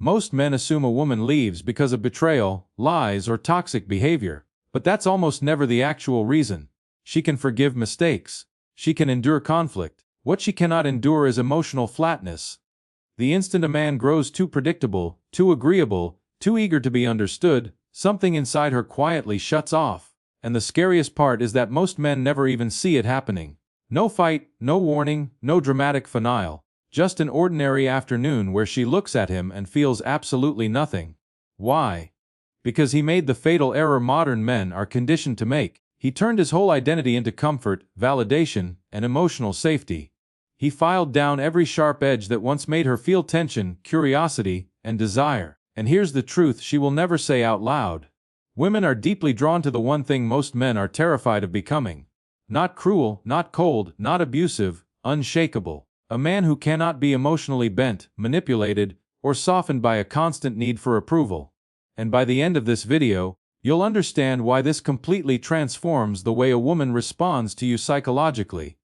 Most men assume a woman leaves because of betrayal, lies, or toxic behavior. But that's almost never the actual reason. She can forgive mistakes. She can endure conflict. What she cannot endure is emotional flatness. The instant a man grows too predictable, too agreeable, too eager to be understood, something inside her quietly shuts off. And the scariest part is that most men never even see it happening. No fight, no warning, no dramatic finale. Just an ordinary afternoon where she looks at him and feels absolutely nothing. Why? Because he made the fatal error modern men are conditioned to make. He turned his whole identity into comfort, validation, and emotional safety. He filed down every sharp edge that once made her feel tension, curiosity, and desire. And here's the truth she will never say out loud. Women are deeply drawn to the one thing most men are terrified of becoming. Not cruel, not cold, not abusive, unshakable. A man who cannot be emotionally bent, manipulated, or softened by a constant need for approval. And by the end of this video, you'll understand why this completely transforms the way a woman responds to you psychologically.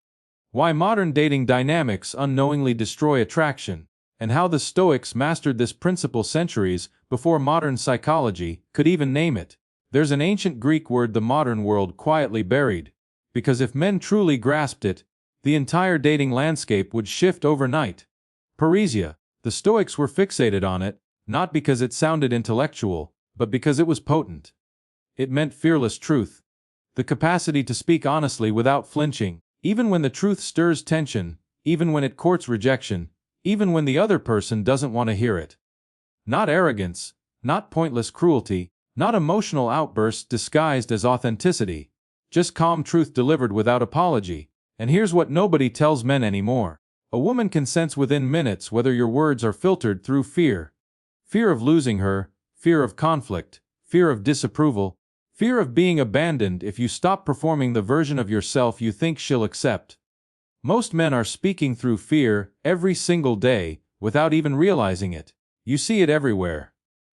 Why modern dating dynamics unknowingly destroy attraction, and how the Stoics mastered this principle centuries before modern psychology could even name it. There's an ancient Greek word the modern world quietly buried, because if men truly grasped it, the entire dating landscape would shift overnight. Parrhesia. The Stoics were fixated on it, not because it sounded intellectual, but because it was potent. It meant fearless truth. The capacity to speak honestly without flinching, even when the truth stirs tension, even when it courts rejection, even when the other person doesn't want to hear it. Not arrogance, not pointless cruelty, not emotional outbursts disguised as authenticity. Just calm truth delivered without apology. And here's what nobody tells men anymore. A woman can sense within minutes whether your words are filtered through fear. Fear of losing her, fear of conflict, fear of disapproval, fear of being abandoned if you stop performing the version of yourself you think she'll accept. Most men are speaking through fear every single day without even realizing it. You see it everywhere.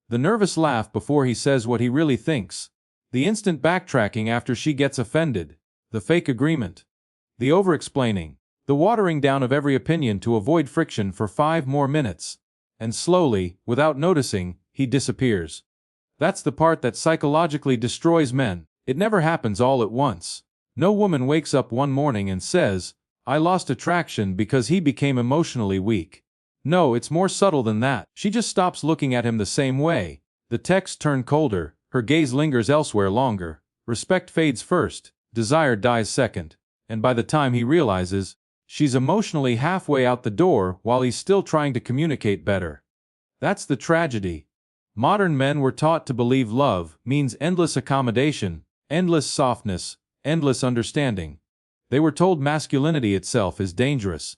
The nervous laugh before he says what he really thinks. The instant backtracking after she gets offended. The fake agreement. The over-explaining. The watering down of every opinion to avoid friction for 5 more minutes. And slowly, without noticing, he disappears. That's the part that psychologically destroys men. It never happens all at once. No woman wakes up one morning and says, "I lost attraction because he became emotionally weak." No, it's more subtle than that. She just stops looking at him the same way. The texts turn colder, her gaze lingers elsewhere longer. Respect fades first, desire dies second. And by the time he realizes, she's emotionally halfway out the door while he's still trying to communicate better. That's the tragedy. Modern men were taught to believe love means endless accommodation, endless softness, endless understanding. They were told masculinity itself is dangerous.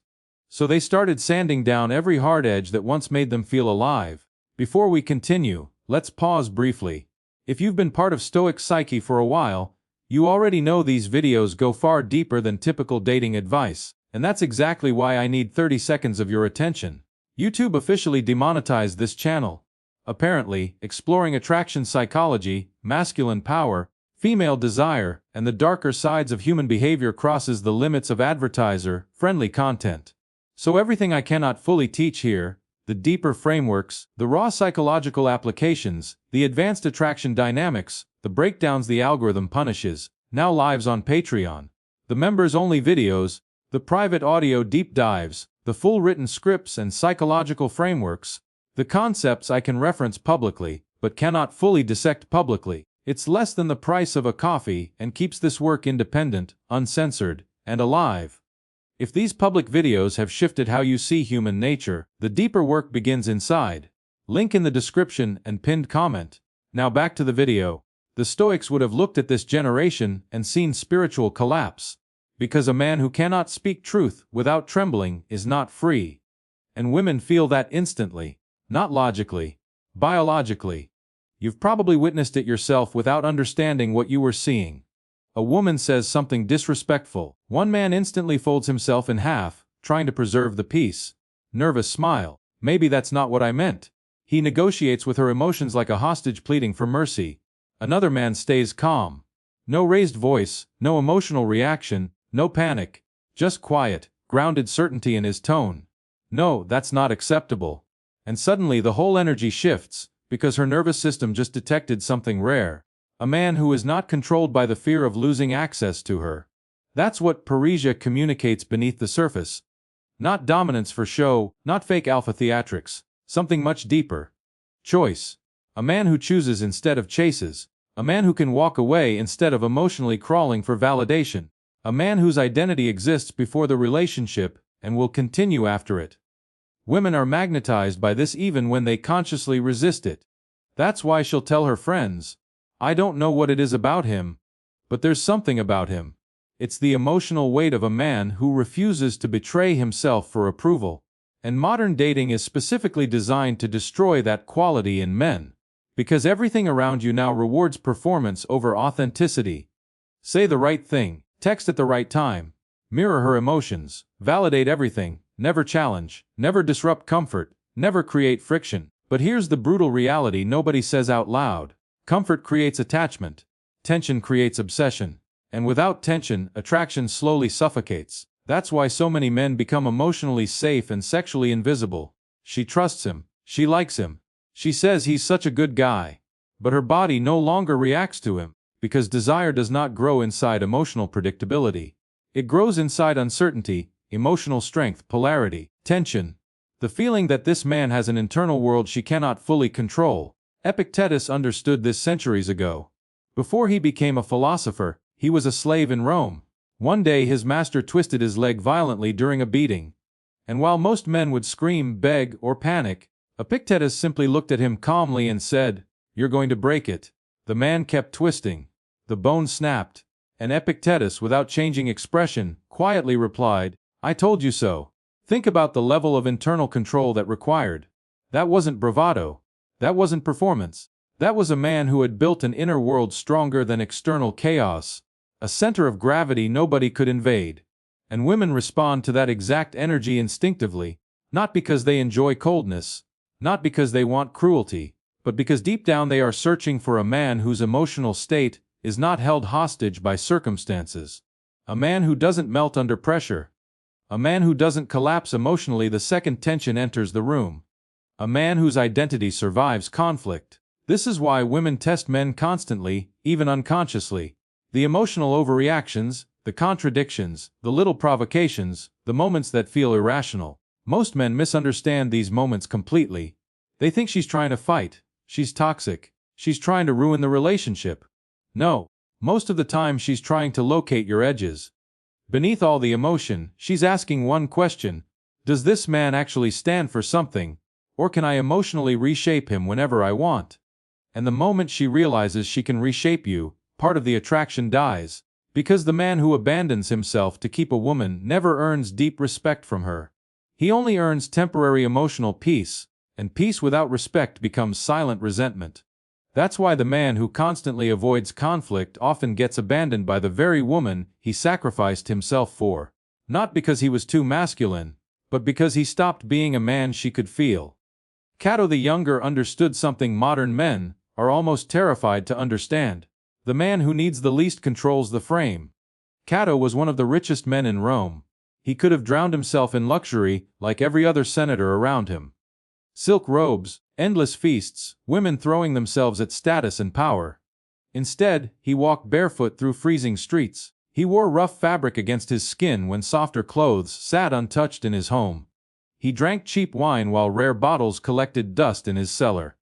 So they started sanding down every hard edge that once made them feel alive. Before we continue, let's pause briefly. If you've been part of Stoic psyche for a while, you already know these videos go far deeper than typical dating advice, and that's exactly why I need 30 seconds of your attention. YouTube officially demonetized this channel. Apparently, exploring attraction psychology, masculine power, female desire, and the darker sides of human behavior crosses the limits of advertiser-friendly content. So everything I cannot fully teach here, the deeper frameworks, the raw psychological applications, the advanced attraction dynamics, the breakdowns the algorithm punishes, now lives on Patreon. The members-only videos, the private audio deep dives, the full written scripts and psychological frameworks, the concepts I can reference publicly, but cannot fully dissect publicly. It's less than the price of a coffee and keeps this work independent, uncensored, and alive. If these public videos have shifted how you see human nature, the deeper work begins inside. Link in the description and pinned comment. Now back to the video. The Stoics would have looked at this generation and seen spiritual collapse. Because a man who cannot speak truth without trembling is not free. And women feel that instantly. Not logically. Biologically. You've probably witnessed it yourself without understanding what you were seeing. A woman says something disrespectful. One man instantly folds himself in half, trying to preserve the peace. Nervous smile. Maybe that's not what I meant. He negotiates with her emotions like a hostage pleading for mercy. Another man stays calm. No raised voice, no emotional reaction, no panic. Just quiet, grounded certainty in his tone. No, that's not acceptable. And suddenly the whole energy shifts, because her nervous system just detected something rare. A man who is not controlled by the fear of losing access to her. That's what Parrhesia communicates beneath the surface. Not dominance for show, not fake alpha theatrics, something much deeper. Choice. A man who chooses instead of chases. A man who can walk away instead of emotionally crawling for validation. A man whose identity exists before the relationship and will continue after it. Women are magnetized by this even when they consciously resist it. That's why she'll tell her friends, "I don't know what it is about him, but there's something about him." It's the emotional weight of a man who refuses to betray himself for approval. And modern dating is specifically designed to destroy that quality in men. Because everything around you now rewards performance over authenticity. Say the right thing, text at the right time, mirror her emotions, validate everything, never challenge, never disrupt comfort, never create friction. But here's the brutal reality nobody says out loud. Comfort creates attachment. Tension creates obsession. And without tension, attraction slowly suffocates. That's why so many men become emotionally safe and sexually invisible. She trusts him. She likes him. She says he's such a good guy. But her body no longer reacts to him, because desire does not grow inside emotional predictability. It grows inside uncertainty, emotional strength, polarity, tension. The feeling that this man has an internal world she cannot fully control. Epictetus understood this centuries ago. Before he became a philosopher, he was a slave in Rome. One day his master twisted his leg violently during a beating. And while most men would scream, beg, or panic, Epictetus simply looked at him calmly and said, "You're going to break it." The man kept twisting. The bone snapped. And Epictetus, without changing expression, quietly replied, "I told you so." Think about the level of internal control that required. That wasn't bravado. That wasn't performance. That was a man who had built an inner world stronger than external chaos. A center of gravity nobody could invade. And women respond to that exact energy instinctively, not because they enjoy coldness, not because they want cruelty, but because deep down they are searching for a man whose emotional state is not held hostage by circumstances. A man who doesn't melt under pressure. A man who doesn't collapse emotionally the second tension enters the room. A man whose identity survives conflict. This is why women test men constantly, even unconsciously. The emotional overreactions, the contradictions, the little provocations, the moments that feel irrational. Most men misunderstand these moments completely. They think she's trying to fight, she's toxic, she's trying to ruin the relationship. No, most of the time she's trying to locate your edges. Beneath all the emotion, she's asking one question: does this man actually stand for something, or can I emotionally reshape him whenever I want? And the moment she realizes she can reshape you, part of the attraction dies. Because the man who abandons himself to keep a woman never earns deep respect from her. He only earns temporary emotional peace, and peace without respect becomes silent resentment. That's why the man who constantly avoids conflict often gets abandoned by the very woman he sacrificed himself for. Not because he was too masculine, but because he stopped being a man she could feel. Cato the Younger understood something modern men are almost terrified to understand. The man who needs the least controls the frame. Cato was one of the richest men in Rome. He could have drowned himself in luxury like every other senator around him. Silk robes, endless feasts, women throwing themselves at status and power. Instead, he walked barefoot through freezing streets. He wore rough fabric against his skin when softer clothes sat untouched in his home. He drank cheap wine while rare bottles collected dust in his cellar.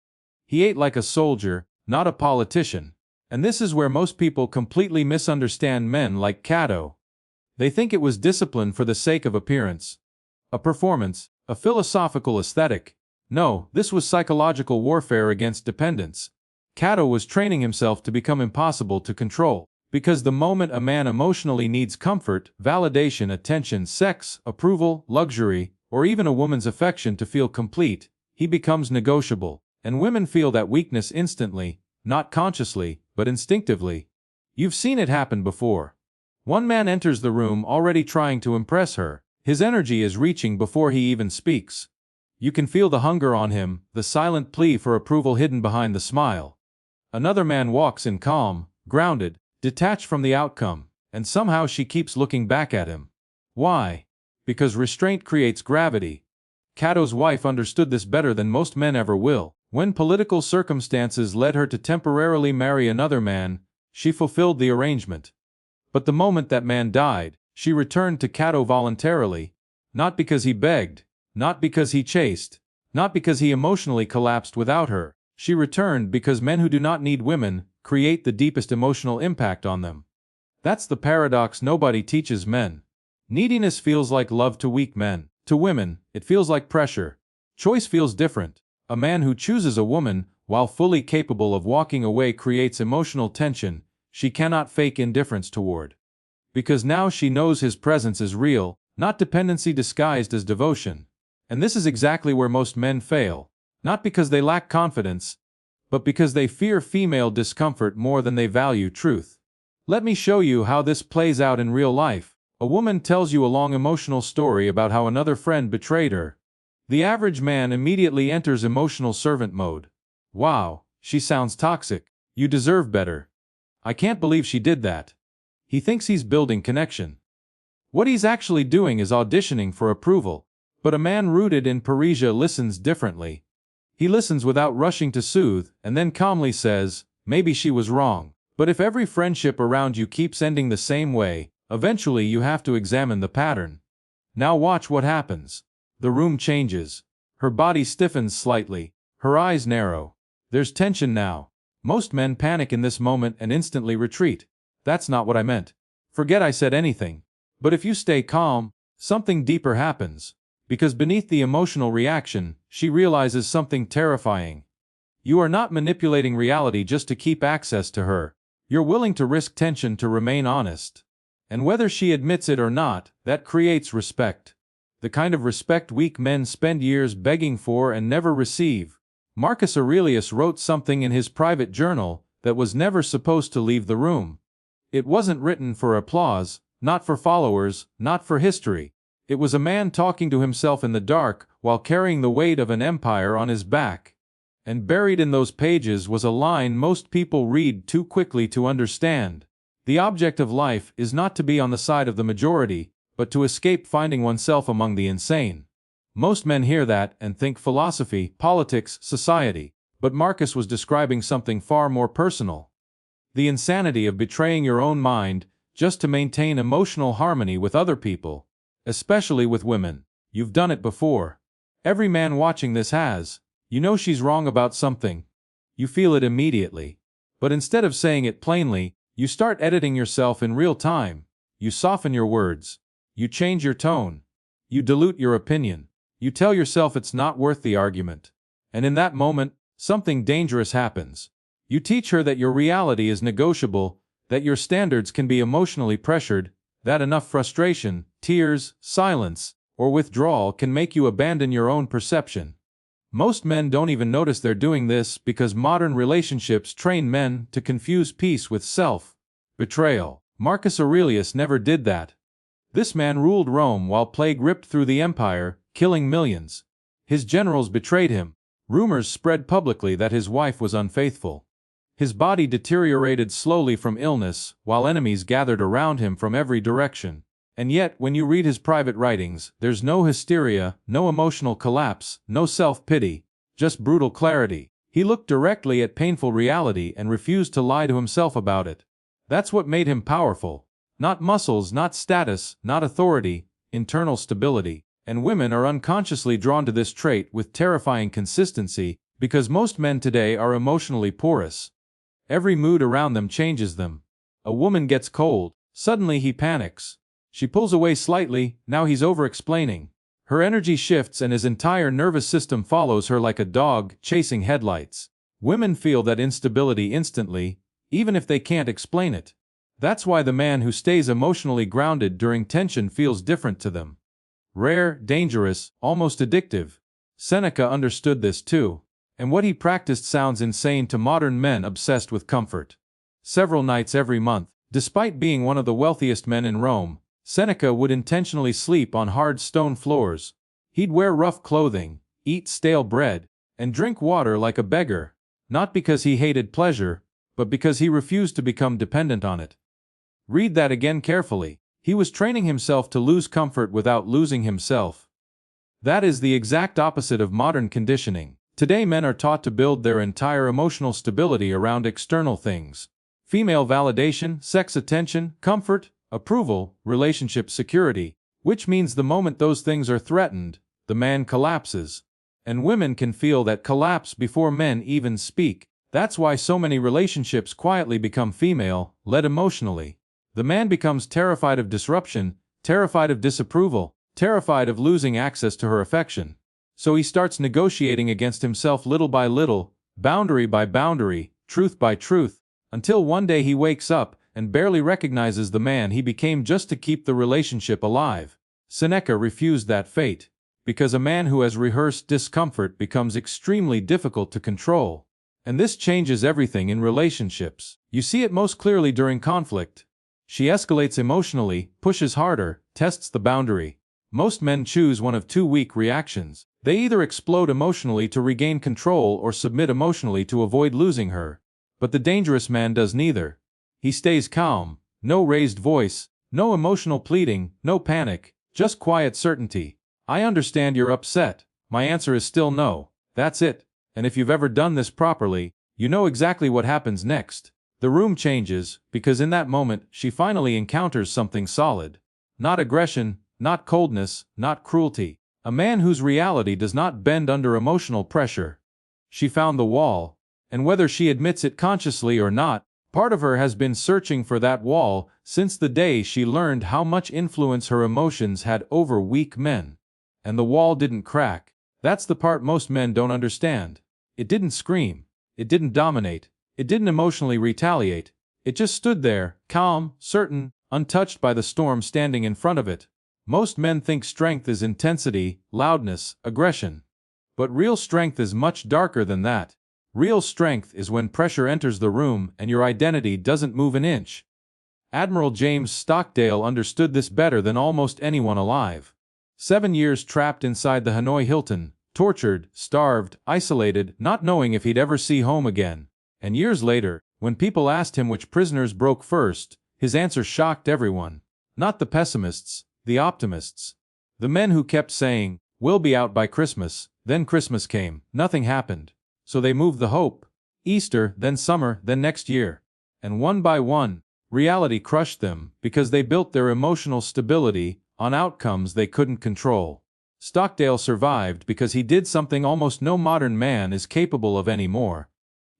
He ate like a soldier, not a politician. And this is where most people completely misunderstand men like Cato. They think it was discipline for the sake of appearance. A performance, a philosophical aesthetic. No, this was psychological warfare against dependence. Cato was training himself to become impossible to control. Because the moment a man emotionally needs comfort, validation, attention, sex, approval, luxury, or even a woman's affection to feel complete, he becomes negotiable. And women feel that weakness instantly, not consciously, but instinctively. You've seen it happen before. One man enters the room already trying to impress her. His energy is reaching before he even speaks. You can feel the hunger on him, the silent plea for approval hidden behind the smile. Another man walks in calm, grounded, detached from the outcome, and somehow she keeps looking back at him. Why? Because restraint creates gravity. Cato's wife understood this better than most men ever will. When political circumstances led her to temporarily marry another man, she fulfilled the arrangement. But the moment that man died, she returned to Cato voluntarily, not because he begged, not because he chased, not because he emotionally collapsed without her. She returned because men who do not need women create the deepest emotional impact on them. That's the paradox nobody teaches men. Neediness feels like love to weak men. To women, it feels like pressure. Choice feels different. A man who chooses a woman, while fully capable of walking away, creates emotional tension she cannot fake indifference toward. Because now she knows his presence is real, not dependency disguised as devotion. And this is exactly where most men fail. Not because they lack confidence, but because they fear female discomfort more than they value truth. Let me show you how this plays out in real life. A woman tells you a long emotional story about how another friend betrayed her. The average man immediately enters emotional servant mode. Wow, she sounds toxic. You deserve better. I can't believe she did that. He thinks he's building connection. What he's actually doing is auditioning for approval. But a man rooted in Parrhesia listens differently. He listens without rushing to soothe, and then calmly says, maybe she was wrong. But if every friendship around you keeps ending the same way, eventually you have to examine the pattern. Now watch what happens. The room changes. Her body stiffens slightly. Her eyes narrow. There's tension now. Most men panic in this moment and instantly retreat. That's not what I meant. Forget I said anything. But if you stay calm, something deeper happens. Because beneath the emotional reaction, she realizes something terrifying. You are not manipulating reality just to keep access to her. You're willing to risk tension to remain honest. And whether she admits it or not, that creates respect. The kind of respect weak men spend years begging for and never receive. Marcus Aurelius wrote something in his private journal that was never supposed to leave the room. It wasn't written for applause, not for followers, not for history. It was a man talking to himself in the dark while carrying the weight of an empire on his back. And buried in those pages was a line most people read too quickly to understand. The object of life is not to be on the side of the majority, but to escape finding oneself among the insane. Most men hear that and think philosophy, politics, society. But Marcus was describing something far more personal. The insanity of betraying your own mind just to maintain emotional harmony with other people. Especially with women. You've done it before. Every man watching this has. You know she's wrong about something. You feel it immediately. But instead of saying it plainly, you start editing yourself in real time. You soften your words. You change your tone. You dilute your opinion. You tell yourself it's not worth the argument. And in that moment, something dangerous happens. You teach her that your reality is negotiable, that your standards can be emotionally pressured, that enough frustration, tears, silence, or withdrawal can make you abandon your own perception. Most men don't even notice they're doing this because modern relationships train men to confuse peace with self-betrayal. Marcus Aurelius never did that. This man ruled Rome while plague ripped through the empire, killing millions. His generals betrayed him. Rumors spread publicly that his wife was unfaithful. His body deteriorated slowly from illness, while enemies gathered around him from every direction. And yet, when you read his private writings, there's no hysteria, no emotional collapse, no self-pity, just brutal clarity. He looked directly at painful reality and refused to lie to himself about it. That's what made him powerful. Not muscles, not status, not authority, internal stability. And women are unconsciously drawn to this trait with terrifying consistency, because most men today are emotionally porous. Every mood around them changes them. A woman gets cold, suddenly he panics. She pulls away slightly, now he's over-explaining. Her energy shifts and his entire nervous system follows her like a dog chasing headlights. Women feel that instability instantly, even if they can't explain it. That's why the man who stays emotionally grounded during tension feels different to them. Rare, dangerous, almost addictive. Seneca understood this too. And what he practiced sounds insane to modern men obsessed with comfort. Several nights every month, despite being one of the wealthiest men in Rome, Seneca would intentionally sleep on hard stone floors. He'd wear rough clothing, eat stale bread, and drink water like a beggar, not because he hated pleasure, but because he refused to become dependent on it. Read that again carefully. He was training himself to lose comfort without losing himself. That is the exact opposite of modern conditioning. Today men are taught to build their entire emotional stability around external things. Female validation, sex attention, comfort, approval, relationship security, which means the moment those things are threatened, the man collapses. And women can feel that collapse before men even speak. That's why so many relationships quietly become female-led emotionally. The man becomes terrified of disruption, terrified of disapproval, terrified of losing access to her affection. So he starts negotiating against himself little by little, boundary by boundary, truth by truth, until one day he wakes up and barely recognizes the man he became just to keep the relationship alive. Seneca refused that fate, because a man who has rehearsed discomfort becomes extremely difficult to control. And this changes everything in relationships. You see it most clearly during conflict. She escalates emotionally, pushes harder, tests the boundary. Most men choose one of two weak reactions. They either explode emotionally to regain control or submit emotionally to avoid losing her. But the dangerous man does neither. He stays calm, no raised voice, no emotional pleading, no panic, just quiet certainty. I understand you're upset. My answer is still no. That's it. And if you've ever done this properly, you know exactly what happens next. The room changes, because in that moment, she finally encounters something solid. Not aggression, not coldness, not cruelty. A man whose reality does not bend under emotional pressure. She found the wall, and whether she admits it consciously or not, part of her has been searching for that wall since the day she learned how much influence her emotions had over weak men. And the wall didn't crack. That's the part most men don't understand. It didn't scream. It didn't dominate. It didn't emotionally retaliate. It just stood there, calm, certain, untouched by the storm standing in front of it. Most men think strength is intensity, loudness, aggression. But real strength is much darker than that. Real strength is when pressure enters the room and your identity doesn't move an inch. Admiral James Stockdale understood this better than almost anyone alive. 7 years trapped inside the Hanoi Hilton, tortured, starved, isolated, not knowing if he'd ever see home again. And years later, when people asked him which prisoners broke first, his answer shocked everyone. Not the pessimists, the optimists. The men who kept saying, "We'll be out by Christmas," then Christmas came, nothing happened. So they moved the hope. Easter, then summer, then next year. And one by one, reality crushed them because they built their emotional stability on outcomes they couldn't control. Stockdale survived because he did something almost no modern man is capable of anymore.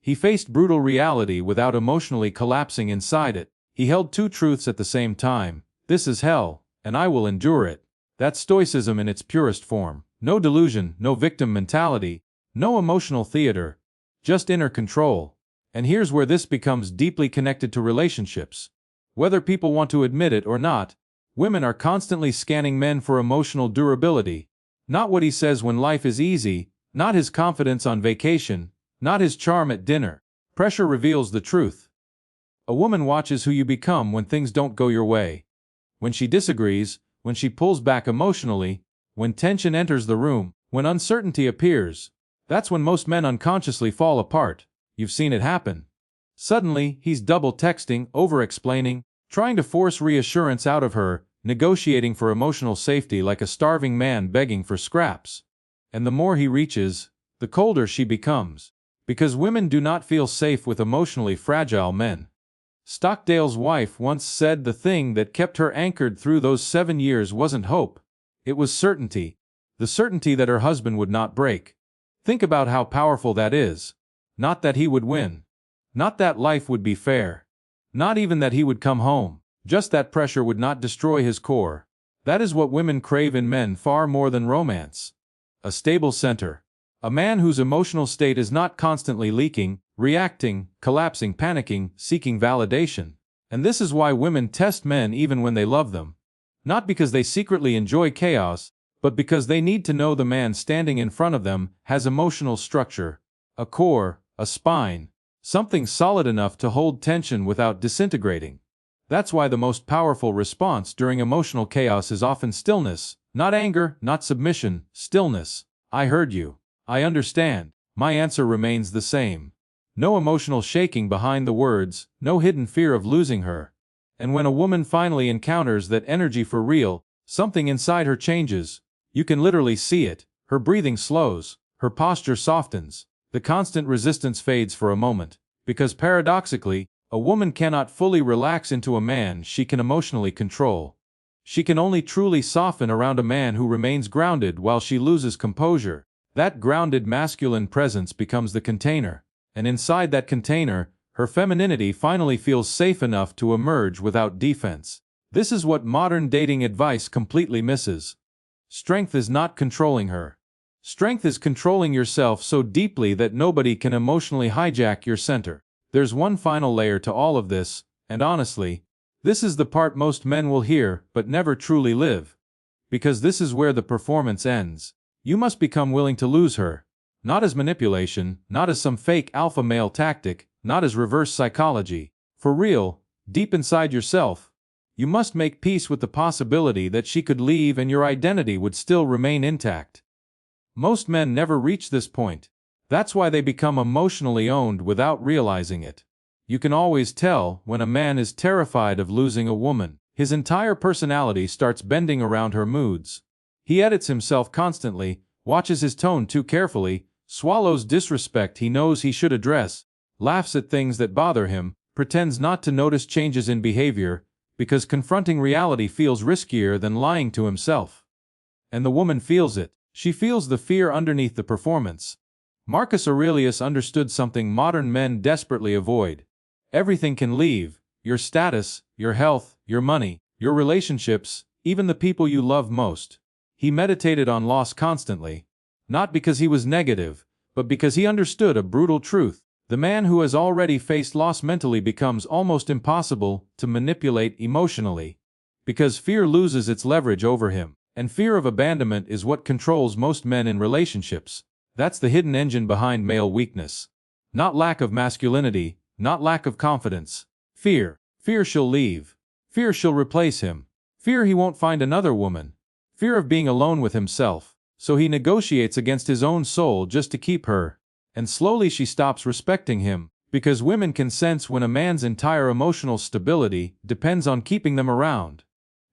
He faced brutal reality without emotionally collapsing inside it. He held two truths at the same time. This is hell, and I will endure it. That's Stoicism in its purest form. No delusion, no victim mentality, no emotional theater, just inner control. And here's where this becomes deeply connected to relationships. Whether people want to admit it or not, women are constantly scanning men for emotional durability. Not what he says when life is easy, not his confidence on vacation, not his charm at dinner. Pressure reveals the truth. A woman watches who you become when things don't go your way. When she disagrees, when she pulls back emotionally, when tension enters the room, when uncertainty appears. That's when most men unconsciously fall apart. You've seen it happen. Suddenly, he's double texting, over-explaining, trying to force reassurance out of her, negotiating for emotional safety like a starving man begging for scraps. And the more he reaches, the colder she becomes. Because women do not feel safe with emotionally fragile men. Stockdale's wife once said the thing that kept her anchored through those 7 years wasn't hope. It was certainty. The certainty that her husband would not break. Think about how powerful that is. Not that he would win. Not that life would be fair. Not even that he would come home. Just that pressure would not destroy his core. That is what women crave in men far more than romance. A stable center. A man whose emotional state is not constantly leaking, reacting, collapsing, panicking, seeking validation. And this is why women test men even when they love them. Not because they secretly enjoy chaos, but because they need to know the man standing in front of them has emotional structure, a core, a spine, something solid enough to hold tension without disintegrating. That's why the most powerful response during emotional chaos is often stillness, not anger, not submission, stillness. I heard you. I understand. My answer remains the same. No emotional shaking behind the words, no hidden fear of losing her. And when a woman finally encounters that energy for real, something inside her changes. You can literally see it. Her breathing slows, her posture softens, the constant resistance fades for a moment, because paradoxically, a woman cannot fully relax into a man she can emotionally control. She can only truly soften around a man who remains grounded while she loses composure. That grounded masculine presence becomes the container, and inside that container, her femininity finally feels safe enough to emerge without defense. This is what modern dating advice completely misses. Strength is not controlling her. Strength is controlling yourself so deeply that nobody can emotionally hijack your center. There's one final layer to all of this, and honestly, this is the part most men will hear but never truly live. Because this is where the performance ends. You must become willing to lose her. Not as manipulation, not as some fake alpha male tactic, not as reverse psychology. For real, deep inside yourself, you must make peace with the possibility that she could leave and your identity would still remain intact. Most men never reach this point. That's why they become emotionally owned without realizing it. You can always tell when a man is terrified of losing a woman. His entire personality starts bending around her moods. He edits himself constantly, watches his tone too carefully, swallows disrespect he knows he should address, laughs at things that bother him, pretends not to notice changes in behavior, because confronting reality feels riskier than lying to himself. And the woman feels it. She feels the fear underneath the performance. Marcus Aurelius understood something modern men desperately avoid. Everything can leave: your status, your health, your money, your relationships, even the people you love most. He meditated on loss constantly. Not because he was negative, but because he understood a brutal truth. The man who has already faced loss mentally becomes almost impossible to manipulate emotionally, because fear loses its leverage over him. And fear of abandonment is what controls most men in relationships. That's the hidden engine behind male weakness. Not lack of masculinity, not lack of confidence. Fear. Fear she'll leave. Fear she'll replace him. Fear he won't find another woman. Fear of being alone with himself. So he negotiates against his own soul just to keep her. And slowly she stops respecting him, because women can sense when a man's entire emotional stability depends on keeping them around.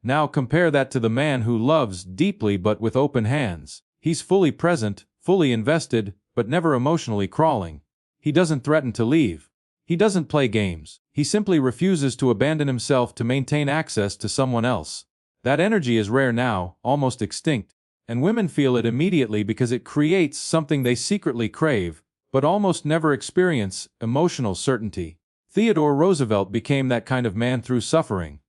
Now compare that to the man who loves deeply but with open hands. He's fully present, fully invested, but never emotionally crawling. He doesn't threaten to leave. He doesn't play games. He simply refuses to abandon himself to maintain access to someone else. That energy is rare now, almost extinct, and women feel it immediately because it creates something they secretly crave, but almost never experience: emotional certainty. Theodore Roosevelt became that kind of man through suffering.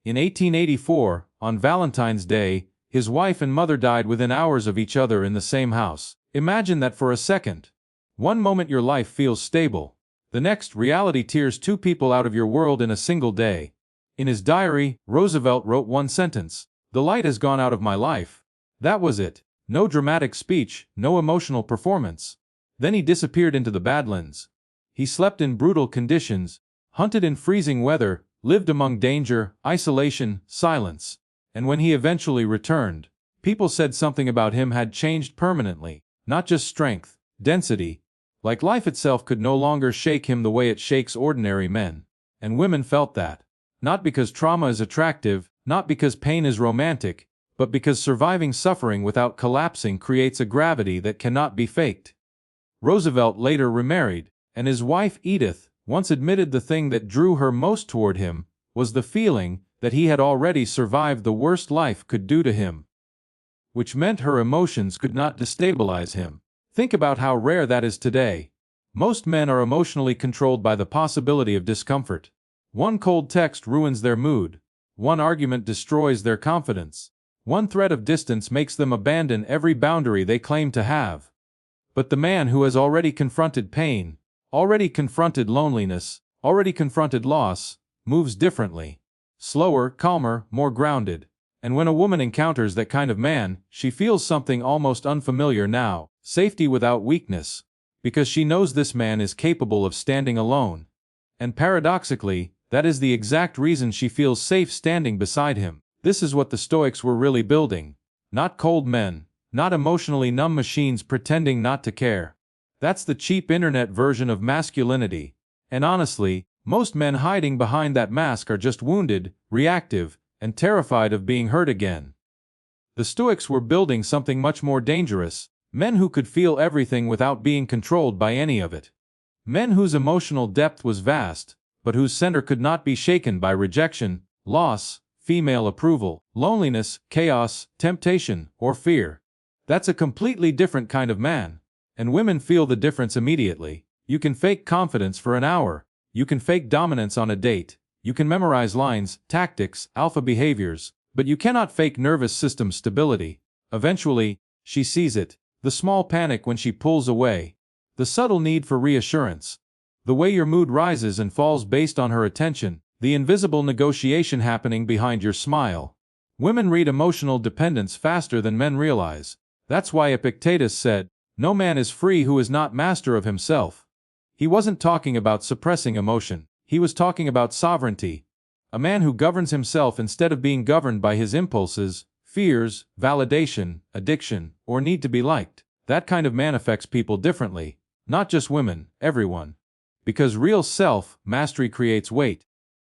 In 1884, on Valentine's Day, his wife and mother died within hours of each other in the same house. Imagine that for a second. One moment your life feels stable. The next, reality tears two people out of your world in a single day. In his diary, Roosevelt wrote one sentence: "The light has gone out of my life." That was it. No dramatic speech, no emotional performance. Then he disappeared into the Badlands. He slept in brutal conditions, hunted in freezing weather, lived among danger, isolation, silence. And when he eventually returned, people said something about him had changed permanently. Not just strength, density. Like life itself could no longer shake him the way it shakes ordinary men. And women felt that. Not because trauma is attractive, not because pain is romantic, but because surviving suffering without collapsing creates a gravity that cannot be faked. Roosevelt later remarried, and his wife Edith once admitted the thing that drew her most toward him was the feeling that he had already survived the worst life could do to him, which meant her emotions could not destabilize him. Think about how rare that is today. Most men are emotionally controlled by the possibility of discomfort. One cold text ruins their mood. One argument destroys their confidence. One threat of distance makes them abandon every boundary they claim to have. But the man who has already confronted pain, already confronted loneliness, already confronted loss, moves differently. Slower, calmer, more grounded. And when a woman encounters that kind of man, she feels something almost unfamiliar now: safety without weakness. Because she knows this man is capable of standing alone. And paradoxically, that is the exact reason she feels safe standing beside him. This is what the Stoics were really building. Not cold men, not emotionally numb machines pretending not to care. That's the cheap internet version of masculinity. And honestly, most men hiding behind that mask are just wounded, reactive, and terrified of being hurt again. The Stoics were building something much more dangerous, men who could feel everything without being controlled by any of it. Men whose emotional depth was vast, but whose center could not be shaken by rejection, loss, female approval, loneliness, chaos, temptation, or fear. That's a completely different kind of man. And women feel the difference immediately. You can fake confidence for an hour. You can fake dominance on a date. You can memorize lines, tactics, alpha behaviors, but you cannot fake nervous system stability. Eventually, she sees it. The small panic when she pulls away. The subtle need for reassurance. The way your mood rises and falls based on her attention. The invisible negotiation happening behind your smile. Women read emotional dependence faster than men realize. That's why Epictetus said, "No man is free who is not master of himself." He wasn't talking about suppressing emotion. He was talking about sovereignty. A man who governs himself instead of being governed by his impulses, fears, validation, addiction, or need to be liked. That kind of man affects people differently. Not just women, everyone. Because real self-mastery creates weight.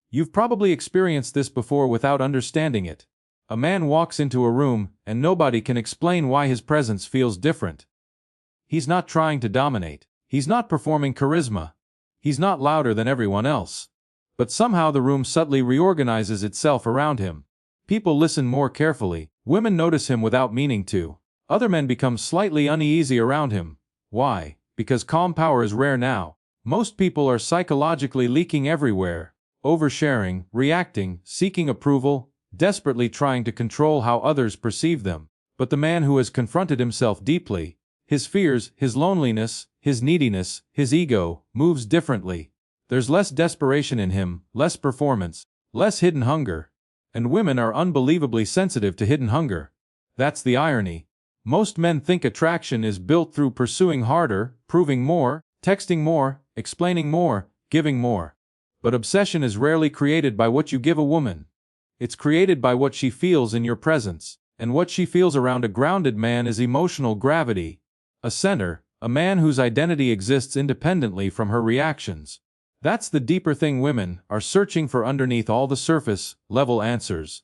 You've probably experienced this before without understanding it. A man walks into a room, and nobody can explain why his presence feels different. He's not trying to dominate. He's not performing charisma. He's not louder than everyone else. But somehow the room subtly reorganizes itself around him. People listen more carefully. Women notice him without meaning to. Other men become slightly uneasy around him. Why? Because calm power is rare now. Most people are psychologically leaking everywhere. Oversharing, reacting, seeking approval, desperately trying to control how others perceive them. But the man who has confronted himself deeply, his fears, his loneliness, his neediness, his ego, moves differently. There's less desperation in him, less performance, less hidden hunger. And women are unbelievably sensitive to hidden hunger. That's the irony. Most men think attraction is built through pursuing harder, proving more, texting more, explaining more, giving more. But obsession is rarely created by what you give a woman. It's created by what she feels in your presence. And what she feels around a grounded man is emotional gravity. A center, a man whose identity exists independently from her reactions. That's the deeper thing women are searching for underneath all the surface-level answers.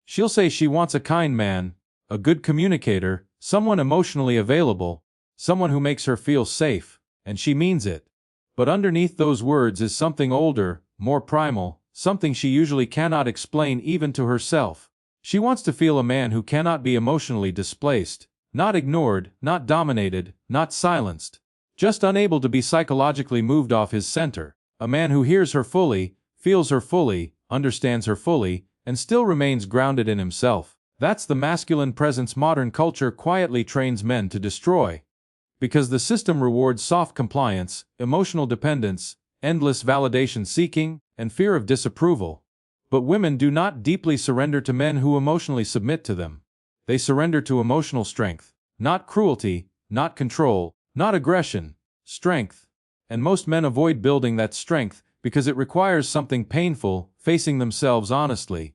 She'll say she wants a kind man, a good communicator, someone emotionally available, someone who makes her feel safe, and she means it. But underneath those words is something older, more primal, something she usually cannot explain even to herself. She wants to feel a man who cannot be emotionally displaced, not ignored, not dominated, not silenced, just unable to be psychologically moved off his center. A man who hears her fully, feels her fully, understands her fully, and still remains grounded in himself. That's the masculine presence modern culture quietly trains men to destroy. Because the system rewards soft compliance, emotional dependence, endless validation seeking, and fear of disapproval. But women do not deeply surrender to men who emotionally submit to them. They surrender to emotional strength, not cruelty, not control, not aggression, strength. And most men avoid building that strength because it requires something painful, facing themselves honestly.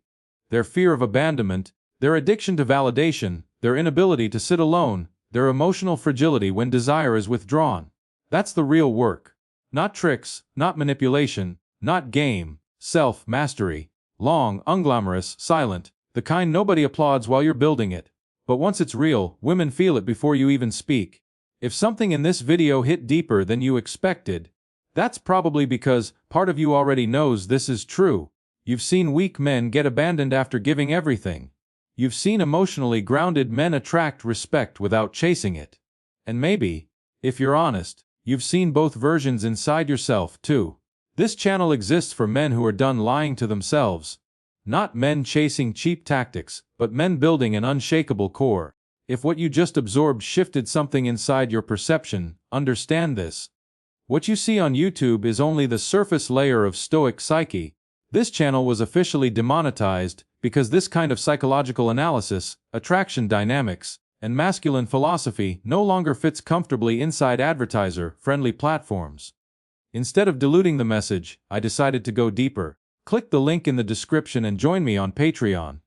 Their fear of abandonment, their addiction to validation, their inability to sit alone, their emotional fragility when desire is withdrawn. That's the real work. Not tricks, not manipulation, not game, self-mastery. Long, unglamorous, silent, the kind nobody applauds while you're building it. But once it's real, women feel it before you even speak. If something in this video hit deeper than you expected, that's probably because part of you already knows this is true. You've seen weak men get abandoned after giving everything. You've seen emotionally grounded men attract respect without chasing it. And maybe, if you're honest, you've seen both versions inside yourself too. This channel exists for men who are done lying to themselves. Not men chasing cheap tactics, but men building an unshakable core. If what you just absorbed shifted something inside your perception, understand this. What you see on YouTube is only the surface layer of Stoic psyche. This channel was officially demonetized because this kind of psychological analysis, attraction dynamics, and masculine philosophy no longer fits comfortably inside advertiser-friendly platforms. Instead of diluting the message, I decided to go deeper. Click the link in the description and join me on Patreon.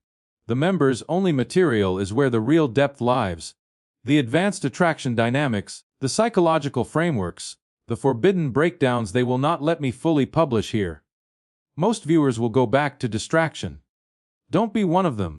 The members-only material is where the real depth lies. The advanced attraction dynamics, the psychological frameworks, the forbidden breakdowns they will not let me fully publish here. Most viewers will go back to distraction. Don't be one of them.